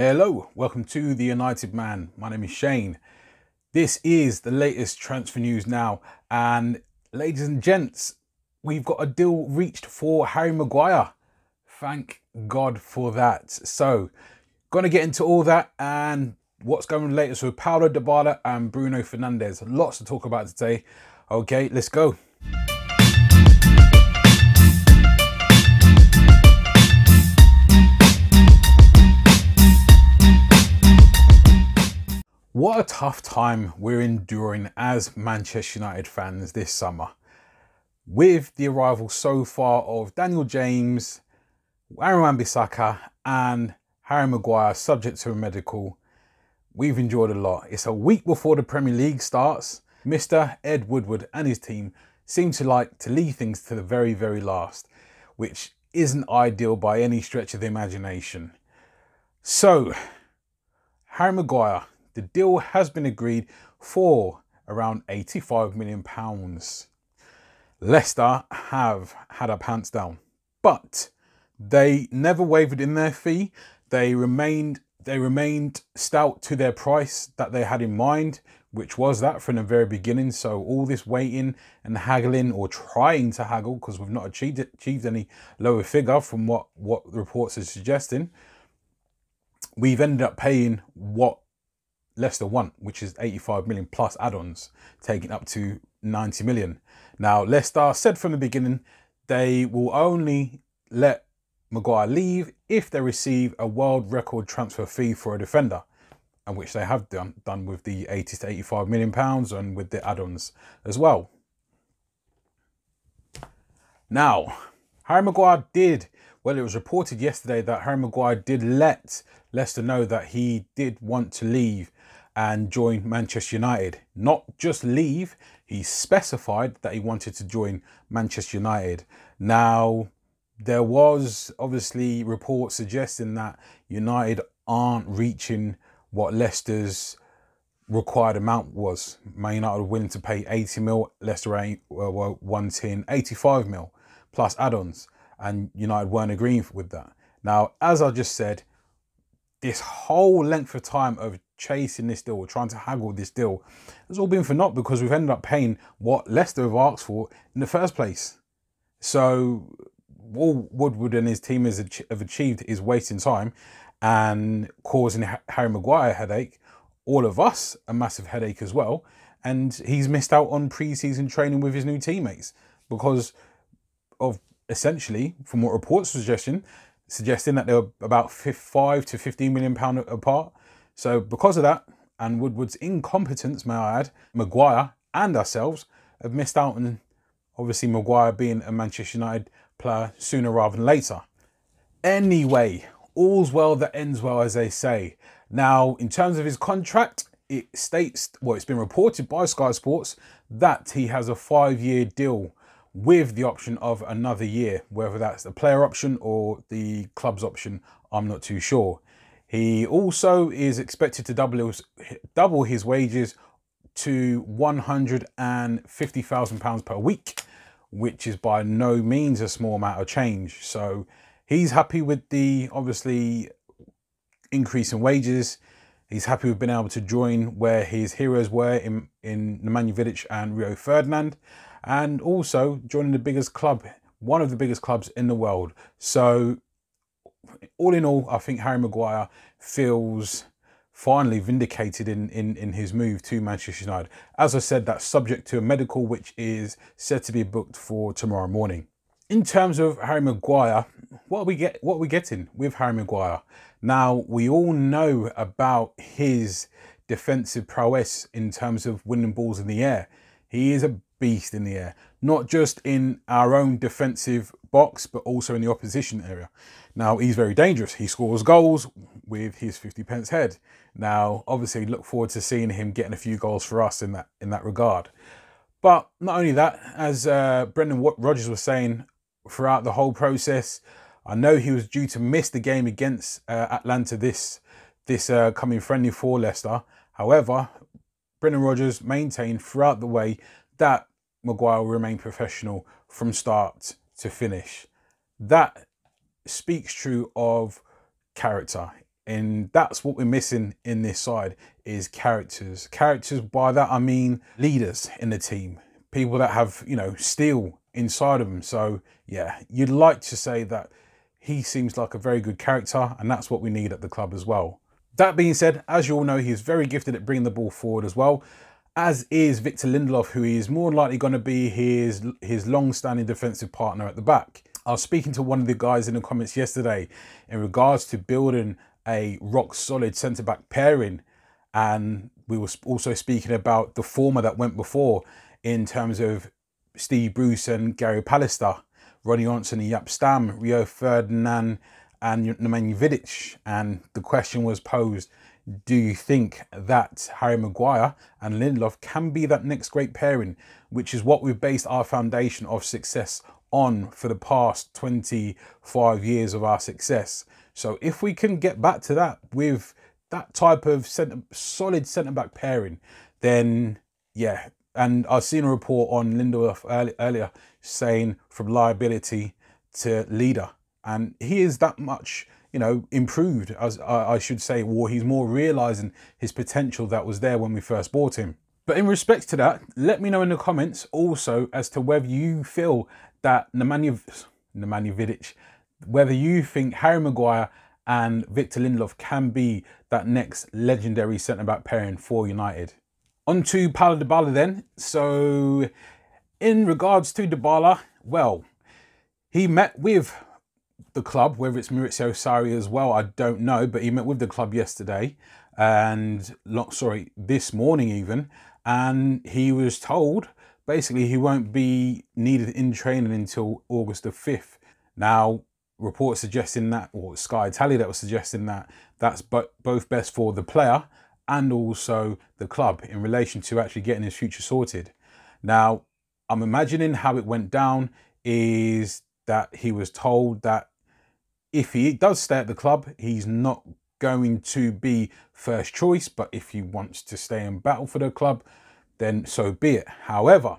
Hello, welcome to The United Man. My name is Shane. This is the latest transfer news now, and ladies and gents, we've got a deal reached for Harry Maguire. Thank God for that. So, gonna get into all that and what's going on latest with Paulo Dybala and Bruno Fernandes. Lots to talk about today. Okay, let's go. What a tough time we're enduring as Manchester United fans this summer. With the arrival so far of Daniel James, Aaron Wan-Bissaka and Harry Maguire subject to a medical, we've enjoyed a lot. It's a week before the Premier League starts. Mr. Ed Woodward and his team seem to like to leave things to the very, very last, which isn't ideal by any stretch of the imagination. So, Harry Maguire, the deal has been agreed for around £85 million. Leicester have had our pants down, but they never wavered in their fee. They remained stout to their price that they had in mind, which was that from the very beginning. So all this waiting and haggling, or trying to haggle, because we've not achieved any lower figure from what reports are suggesting, we've ended up paying what Leicester want, which is 85 million plus add-ons, taking up to 90 million. Now, Leicester said from the beginning they will only let Maguire leave if they receive a world record transfer fee for a defender, and which they have done with the 80 to 85 million pounds and with the add-ons as well. Now, Harry Maguire did, well, it was reported yesterday that Harry Maguire did let Leicester know that he did want to leave and join Manchester United. Not just leave, he specified that he wanted to join Manchester United. Now, there was obviously reports suggesting that United aren't reaching what Leicester's required amount was. Man United were willing to pay 80 mil, Leicester were wanting 85 mil plus add-ons, and United weren't agreeing with that. Now, as I just said, this whole length of time of chasing this deal, or trying to haggle this deal, has all been for naught, because we've ended up paying what Leicester have asked for in the first place. So all Woodward and his team have achieved is wasting time and causing Harry Maguire a headache, all of us a massive headache as well, and he's missed out on pre-season training with his new teammates because of, essentially, from what reports suggesting that they were about 5 to 15 million pound apart. So because of that, and Woodward's incompetence, may I add, Maguire and ourselves have missed out on, obviously, Maguire being a Manchester United player sooner rather than later. Anyway, all's well that ends well, as they say. Now, in terms of his contract, it states, well, it's been reported by Sky Sports that he has a 5-year deal with the option of another year, whether that's the player option or the club's option, I'm not too sure. He also is expected to double his wages to £150,000 per week, which is by no means a small amount of change. So he's happy with the, obviously, increase in wages. He's happy with being able to join where his heroes were in Nemanja Vidic and Rio Ferdinand, and also joining the biggest club, one of the biggest clubs in the world. So all in all, I think Harry Maguire feels finally vindicated in his move to Manchester United. As I said, that's subject to a medical, which is said to be booked for tomorrow morning. In terms of Harry Maguire, what are we getting with Harry Maguire? Now, we all know about his defensive prowess in terms of winning balls in the air. He is a beast in the air, not just in our own defensive box, but also in the opposition area. Now, he's very dangerous. He scores goals with his 50-pence head. Now, obviously, look forward to seeing him getting a few goals for us in that regard. But not only that, as Brendan Rodgers was saying throughout the whole process, I know he was due to miss the game against Atlanta this coming friendly for Leicester. However, Brendan Rodgers maintained throughout the way that Maguire will remain professional from start to finish. That speaks true of character. And that's what we're missing in this side, is characters. Characters, by that I mean leaders in the team. People that have, you know, steel inside of them. So yeah, you'd like to say that he seems like a very good character, and that's what we need at the club as well. That being said, as you all know, he's very gifted at bringing the ball forward as well, as is Victor Lindelof, who is more likely going to be his long-standing defensive partner at the back. I was speaking to one of the guys in the comments yesterday in regards to building a rock-solid centre-back pairing, and we were also speaking about the former that went before in terms of Steve Bruce and Gary Pallister, Ronnie Johnson and Jaap Stam, Rio Ferdinand and Nemanja Vidic. And the question was posed, do you think that Harry Maguire and Lindelof can be that next great pairing, which is what we've based our foundation of success on for the past 25 years of our success? So if we can get back to that with that type of solid centre-back pairing, then yeah. And I've seen a report on Lindelof earlier saying from liability to leader. And he is that much, you know, improved, as I should say, or he's more realising his potential that was there when we first bought him. But in respect to that, let me know in the comments also as to whether you feel that Nemanja Vidic, whether you think Harry Maguire and Victor Lindelof can be that next legendary centre-back pairing for United. On to Paulo Dybala then. So in regards to Dybala, well, he met with the club, whether it's Maurizio Sarri as well, I don't know, but he met with the club yesterday and, sorry, this morning even, and he was told basically he won't be needed in training until August the 5th. Now, reports suggesting that, or Sky Italia that was suggesting that that's both best for the player and also the club in relation to actually getting his future sorted. Now, I'm imagining how it went down is that he was told that if he does stay at the club, he's not going to be first choice, but if he wants to stay in battle for the club, then so be it. However,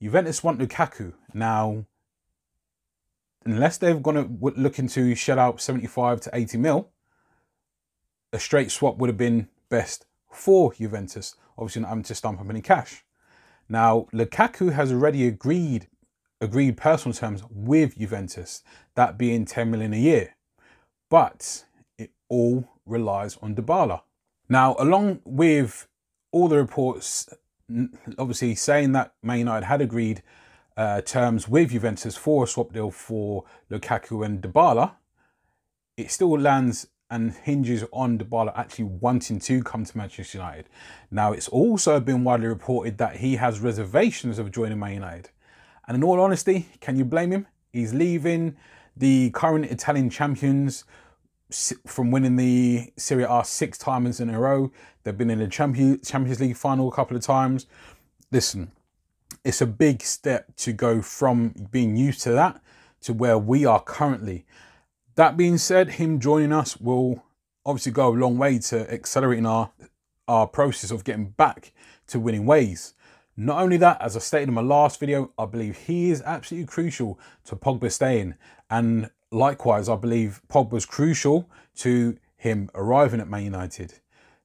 Juventus want Lukaku. Now, unless they're going to looking to shell out 75 to 80 mil, a straight swap would have been best for Juventus, obviously not having to stump up any cash. Now, Lukaku has already agreed personal terms with Juventus, that being 10 million a year, but it all relies on Dybala. Now, along with all the reports obviously saying that Man United had agreed terms with Juventus for a swap deal for Lukaku and Dybala, it still lands and hinges on Dybala actually wanting to come to Manchester United. Now, it's also been widely reported that he has reservations of joining Man United. And in all honesty, can you blame him? He's leaving the current Italian champions from winning the Serie A 6 times in a row. They've been in the Champions League final a couple of times. Listen, it's a big step to go from being used to that to where we are currently. That being said, him joining us will obviously go a long way to accelerating our process of getting back to winning ways. Not only that, as I stated in my last video, I believe he is absolutely crucial to Pogba staying. And likewise, I believe Pogba's crucial to him arriving at Man United.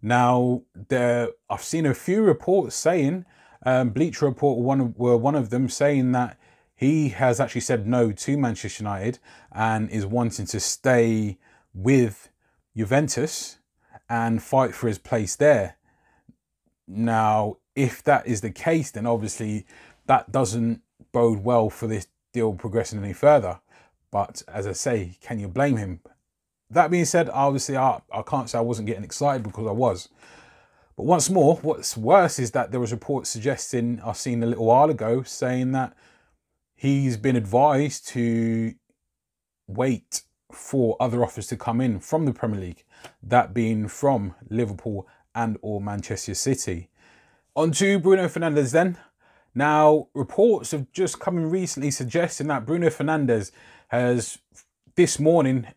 Now, I've seen a few reports saying, Bleacher Report were one of them saying that he has actually said no to Manchester United and is wanting to stay with Juventus and fight for his place there. Now, if that is the case, then obviously that doesn't bode well for this deal progressing any further. But as I say, can you blame him? That being said, obviously I can't say I wasn't getting excited, because I was. But once more, what's worse is that there was reports suggesting, I've seen a little while ago, saying that he's been advised to wait for other offers to come in from the Premier League, that being from Liverpool and or Manchester City. On to Bruno Fernandes then. Now, reports have just come in recently suggesting that Bruno Fernandes has this morning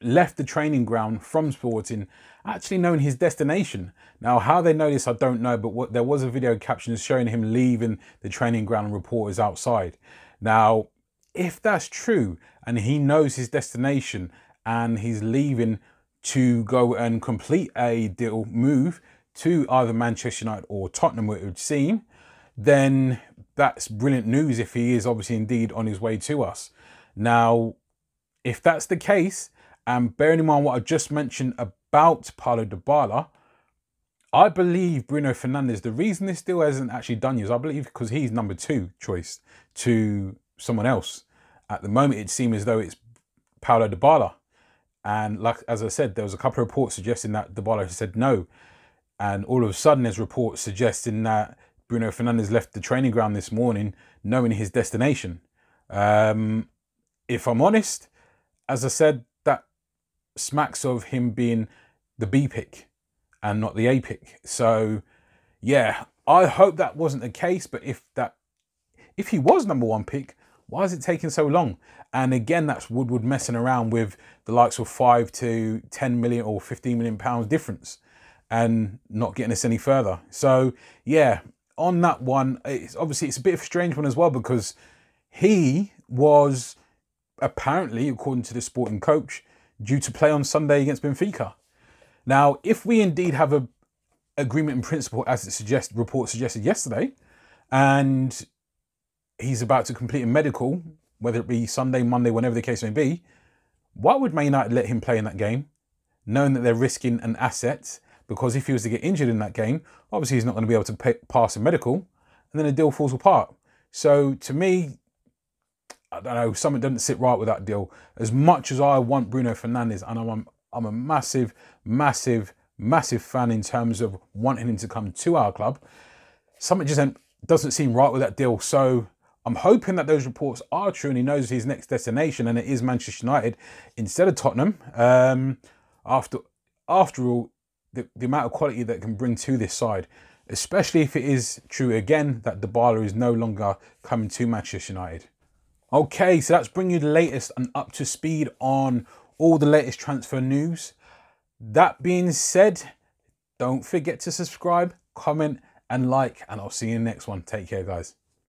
left the training ground from Sporting, actually knowing his destination. Now, how they know this, I don't know, but there was a video caption showing him leaving the training ground and reporters outside. Now, if that's true and he knows his destination and he's leaving to go and complete a deal move to either Manchester United or Tottenham, it would seem, then that's brilliant news if he is obviously indeed on his way to us. Now, if that's the case, and bearing in mind what I just mentioned about Paulo Dybala, I believe Bruno Fernandes, the reason this deal hasn't actually done is I believe because he's number 2 choice to someone else. At the moment, it seems as though it's Paulo Dybala. And like, as I said, there was a couple of reports suggesting that Dybala said no. And all of a sudden, there's reports suggesting that Bruno Fernandes left the training ground this morning knowing his destination. If I'm honest, as I said, that smacks of him being the B pick and not the A pick. So, yeah, I hope that wasn't the case. But if he was number 1 pick, why is it taking so long? And again, that's Woodward messing around with the likes of 5 to 10 million or 15 million pounds difference and not getting us any further. So, yeah, on that one, it's a bit of a strange one as well, because he was apparently, according to the sporting coach, due to play on Sunday against Benfica. Now, if we indeed have a agreement in principle, as the report suggested yesterday, and he's about to complete a medical, whether it be Sunday, Monday, whenever the case may be, why would Man United let him play in that game, knowing that they're risking an asset? Because if he was to get injured in that game, obviously he's not going to be able to pass a medical, and then the deal falls apart. So to me, I don't know, something doesn't sit right with that deal. As much as I want Bruno Fernandes, and I'm a massive, massive, massive fan in terms of wanting him to come to our club, something just doesn't seem right with that deal. So I'm hoping that those reports are true and he knows his next destination and it is Manchester United instead of Tottenham. After all, the amount of quality that can bring to this side, especially if it is true again that Dybala is no longer coming to Manchester United. Okay, so that's bringing you the latest and up to speed on all the latest transfer news. That being said, don't forget to subscribe, comment and like, and I'll see you in the next one. Take care, guys.